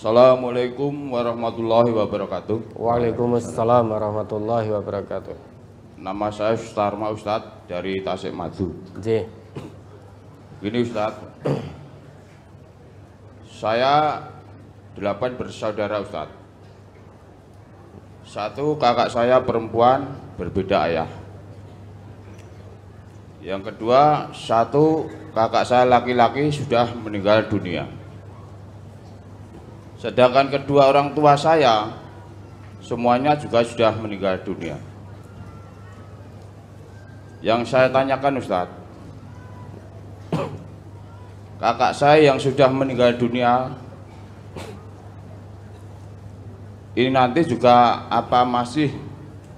Assalamualaikum warahmatullahi wabarakatuh. Waalaikumsalam warahmatullahi wabarakatuh. Nama saya Sustarma Ustadz dari Tasikmalaya. J. Gini Ustadz, saya 8 bersaudara Ustadz. Satu kakak saya perempuan berbeda ayah. Yang kedua, satu kakak saya laki-laki sudah meninggal dunia. Sedangkan kedua orang tua saya semuanya juga sudah meninggal dunia. Yang saya tanyakan Ustadz, kakak saya yang sudah meninggal dunia ini nanti juga apa masih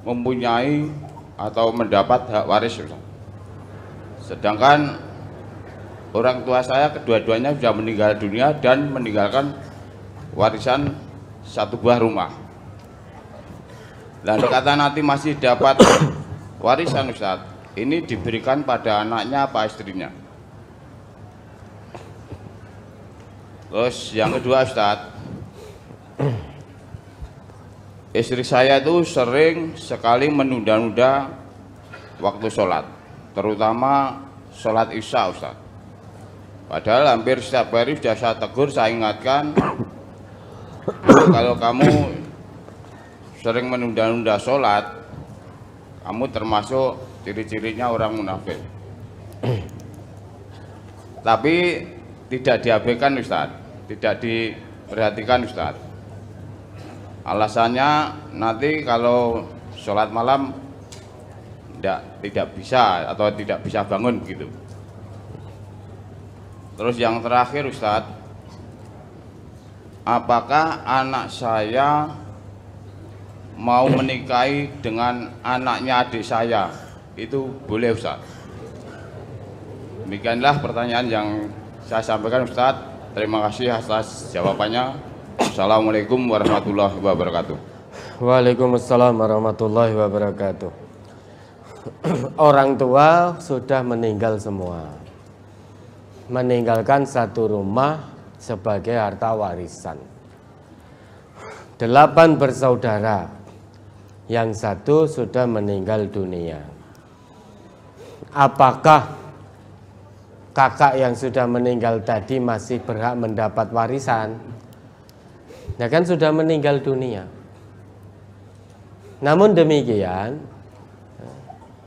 mempunyai atau mendapat hak waris Ustadz? Sedangkan orang tua saya kedua-duanya sudah meninggal dunia dan meninggalkan warisan satu buah rumah. Dan kata nanti masih dapat warisan Ustadz, ini diberikan pada anaknya apa istrinya? Terus yang kedua Ustadz, istri saya itu sering sekali menunda-nunda waktu sholat, terutama sholat isya Ustadz. Padahal hampir setiap hari sudah saya tegur, saya ingatkan, kalau kamu sering menunda-nunda sholat, kamu termasuk ciri-cirinya orang munafik. Tapi tidak diabaikan Ustadz, tidak diperhatikan Ustadz. Alasannya nanti kalau sholat malam tidak bisa atau tidak bisa bangun begitu. Terus yang terakhir Ustadz, apakah anak saya mau menikahi dengan anaknya adik saya, itu boleh Ustadz? Demikianlah pertanyaan yang saya sampaikan Ustadz. Terima kasih atas jawabannya. Assalamualaikum warahmatullahi wabarakatuh. Waalaikumsalam warahmatullahi wabarakatuh. Orang tua sudah meninggal semua, meninggalkan satu rumah sebagai harta warisan. 8 bersaudara, yang satu sudah meninggal dunia. Apakah kakak yang sudah meninggal tadi masih berhak mendapat warisan? Ya kan sudah meninggal dunia. Namun demikian,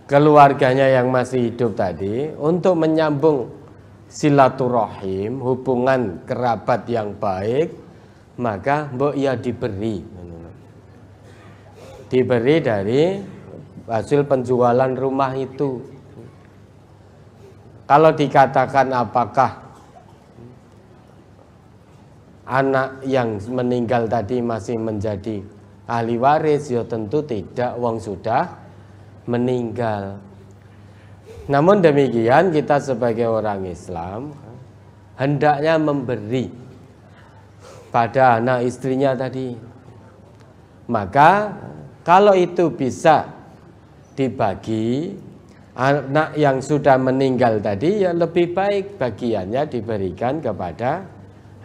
keluarganya yang masih hidup tadi untuk menyambung silaturahim, hubungan kerabat yang baik, maka mbok ya diberi dari hasil penjualan rumah itu. Kalau dikatakan apakah anak yang meninggal tadi masih menjadi ahli waris, ya tentu tidak, wong sudah meninggal. Namun demikian kita sebagai orang Islam hendaknya memberi pada anak istrinya tadi. Maka kalau itu bisa dibagi, anak yang sudah meninggal tadi ya lebih baik bagiannya diberikan kepada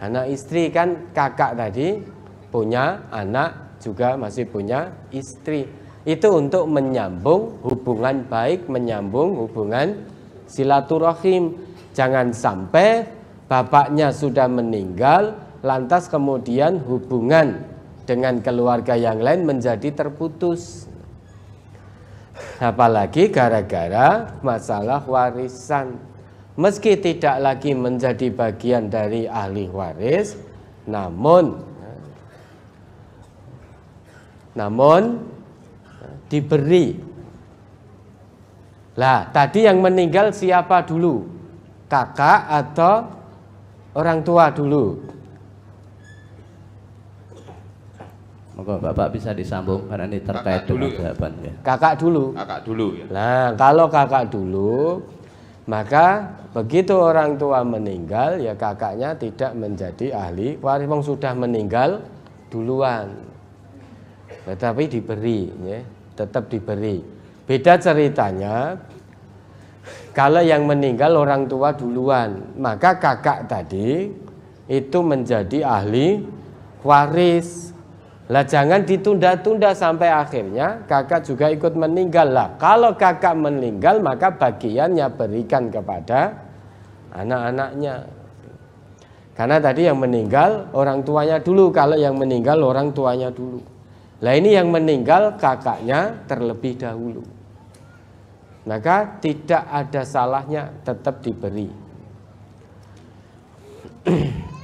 anak istri. Kan kakak tadi punya anak juga masih punya istri. Itu untuk menyambung hubungan baik, menyambung hubungan silaturahim. Jangan sampai bapaknya sudah meninggal lantas kemudian hubungan dengan keluarga yang lain menjadi terputus. Apalagi gara-gara masalah warisan. Meski tidak lagi menjadi bagian dari ahli waris, namun diberi. Lah, tadi yang meninggal siapa dulu? Kakak atau orang tua dulu? Moga Bapak bisa disambung karena ini terkait dengan jawabannya. Kakak dulu. Kakak dulu ya. Nah, kalau kakak dulu, maka begitu orang tua meninggal, ya kakaknya tidak menjadi ahli waris, wong sudah meninggal duluan. Tetapi diberi, ya, tetap diberi. Beda ceritanya, kalau yang meninggal orang tua duluan, maka kakak tadi itu menjadi ahli waris. Lah jangan ditunda-tunda sampai akhirnya kakak juga ikut meninggal. Lah kalau kakak meninggal maka bagiannya berikan kepada anak-anaknya. Karena tadi yang meninggal orang tuanya dulu, kalau yang meninggal orang tuanya dulu. Lah ini yang meninggal kakaknya terlebih dahulu. Maka tidak ada salahnya tetap diberi.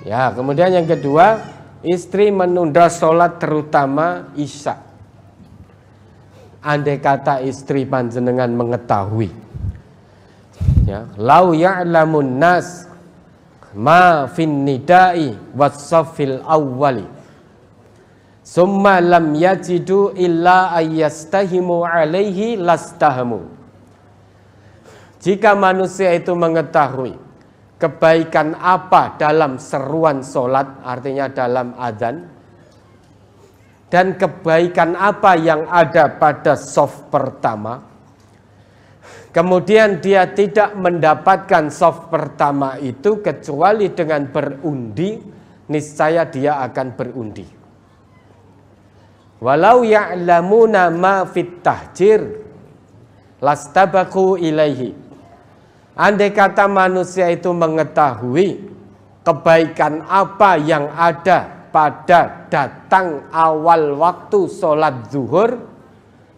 Ya, kemudian yang kedua, istri menunda sholat terutama isya. Andai kata istri panjenengan mengetahui, ya, lau ya'lamun nas ma fin nidai wassafil awwali summa lam yajidu illa ayyastahimu alaihi lastahamu. Jika manusia itu mengetahui kebaikan apa dalam seruan sholat, artinya dalam adzan, dan kebaikan apa yang ada pada shaf pertama, kemudian dia tidak mendapatkan shaf pertama itu kecuali dengan berundi, niscaya dia akan berundi. Walau ya'lamuna ma fit tahjir lastabaku ilaihi. Andai kata manusia itu mengetahui kebaikan apa yang ada pada datang awal waktu sholat zuhur,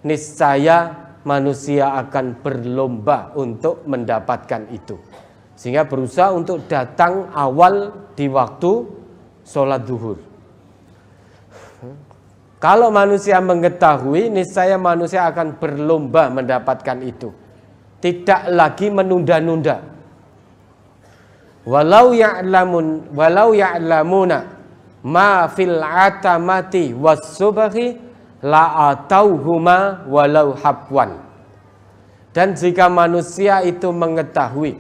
niscaya manusia akan berlomba untuk mendapatkan itu. Sehingga berusaha untuk datang awal di waktu sholat zuhur. Kalau manusia mengetahui, niscaya manusia akan berlomba mendapatkan itu. Tidak lagi menunda-nunda. Walau ya'lamuna ma fil atamati was-subhi la atauhuma walau habwan. Dan jika manusia itu mengetahui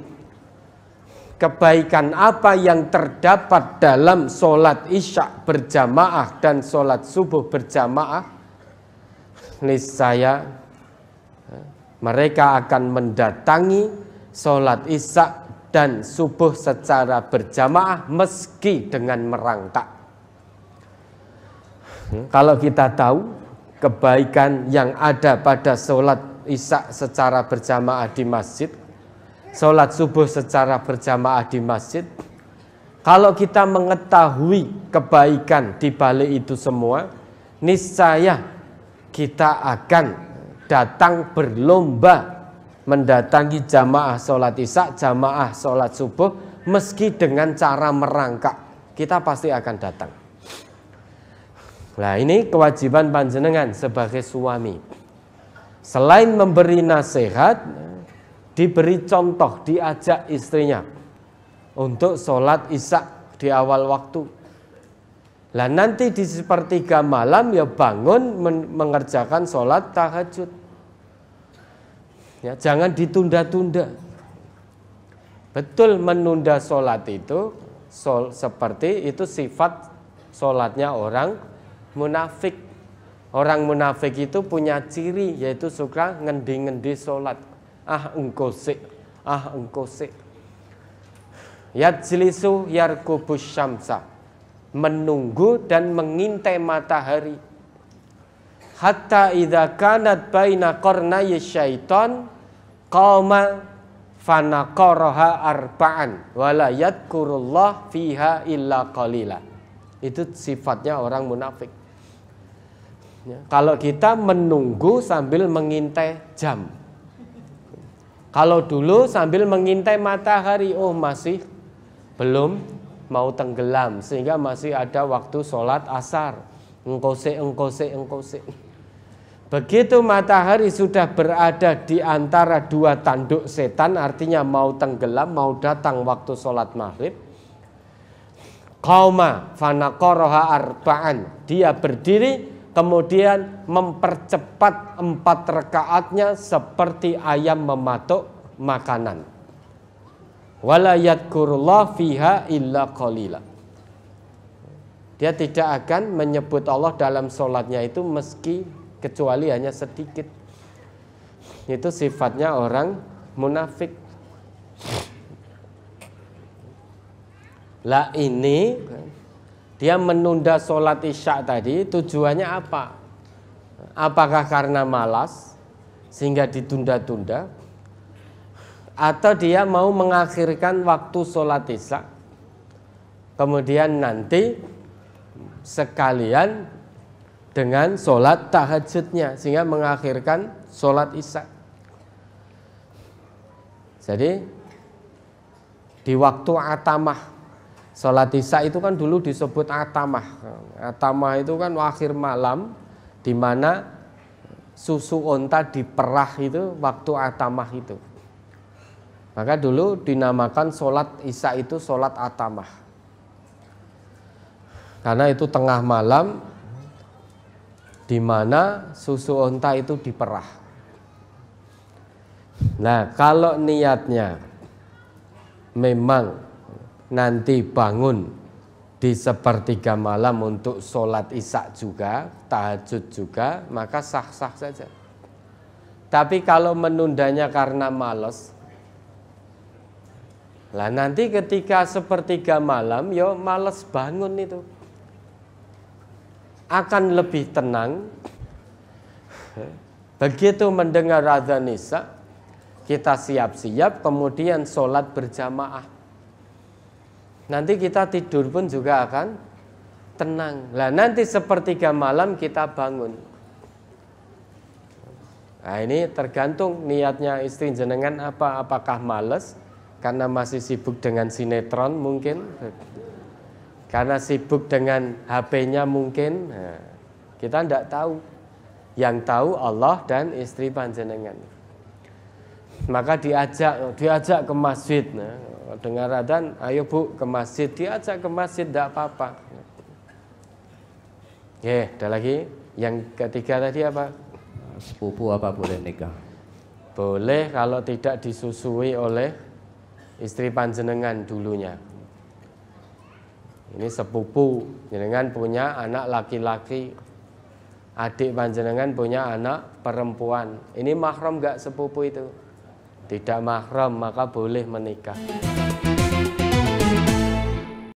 kebaikan apa yang terdapat dalam sholat isya berjamaah dan sholat subuh berjamaah, niscaya mereka akan mendatangi sholat isya dan subuh secara berjamaah meski dengan merangkak. Kalau kita tahu kebaikan yang ada pada sholat isya secara berjamaah di masjid, sholat subuh secara berjamaah di masjid, kalau kita mengetahui kebaikan di balik itu semua, niscaya kita akan datang berlomba mendatangi jamaah sholat isya, jamaah sholat subuh, meski dengan cara merangkak, kita pasti akan datang. Nah, ini kewajiban panjenengan sebagai suami. Selain memberi nasihat, diberi contoh, diajak istrinya untuk sholat isya di awal waktu. Lah nanti di sepertiga malam ya bangun mengerjakan sholat tahajud. Ya, jangan ditunda-tunda. Betul, menunda sholat itu seperti itu sifat sholatnya orang munafik. Orang munafik itu punya ciri, yaitu suka ngendi-ngendi sholat. Ah engkau sik, ah engkau sik. Yajlisu yarkubus syamsa, menunggu dan mengintai matahari. Hatta idza kanat baina qarnay syaiton qama fanaqaraha arba'an wala yadhkurullah fiha illa qalila. Itu sifatnya orang munafik. Ya, kalau kita menunggu sambil mengintai jam. Kalau dulu sambil mengintai matahari, oh masih belum mau tenggelam, sehingga masih ada waktu sholat asar. Engkose. Begitu matahari sudah berada di antara dua tanduk setan, artinya mau tenggelam, mau datang waktu sholat maghrib, qauma fanaqaraha arba'an, dia berdiri kemudian mempercepat 4 rakaatnya seperti ayam mematuk makanan. Wala yadhkurullah fiha illa qalila. Dia tidak akan menyebut Allah dalam sholatnya itu meski kecuali hanya sedikit. Itu sifatnya orang munafik. Lah ini Dia menunda sholat isya tadi tujuannya apa? Apakah karena malas sehingga ditunda-tunda, atau dia mau mengakhirkan waktu sholat isya, kemudian nanti sekalian dengan sholat tahajudnya sehingga mengakhirkan sholat isya. Jadi di waktu atamah, sholat isya itu kan dulu disebut atamah. Atamah itu kan akhir malam, di mana susu onta diperah, itu waktu atamah itu. Maka dulu dinamakan sholat isya itu sholat atamah, karena itu tengah malam di mana susu onta itu diperah. Nah, kalau niatnya memang nanti bangun di sepertiga malam untuk sholat isya juga, tahajud juga, maka sah-sah saja. Tapi kalau menundanya karena malas, lah nanti ketika sepertiga malam, yo malas bangun itu, akan lebih tenang. Begitu mendengar azan isya, kita siap-siap, kemudian sholat berjamaah. Nanti kita tidur pun juga akan tenang. Lah nanti sepertiga malam kita bangun. Nah ini tergantung niatnya istri jenengan apa. Apakah males karena masih sibuk dengan sinetron mungkin, karena sibuk dengan HP-nya mungkin. Nah, kita tidak tahu. Yang tahu Allah dan istri panjenengan. Maka diajak ke masjid. Nah, dengar adzan, ayo Bu ke masjid, diajak ke masjid, tidak apa-apa. Ada lagi. Yang ketiga tadi apa? Sepupu apa boleh nikah? Boleh kalau tidak disusui oleh istri panjenengan dulunya. Ini sepupu, jenengan punya anak laki-laki, adik panjenengan punya anak perempuan. Ini mahram enggak sepupu itu? Tidak mahram, maka boleh menikah.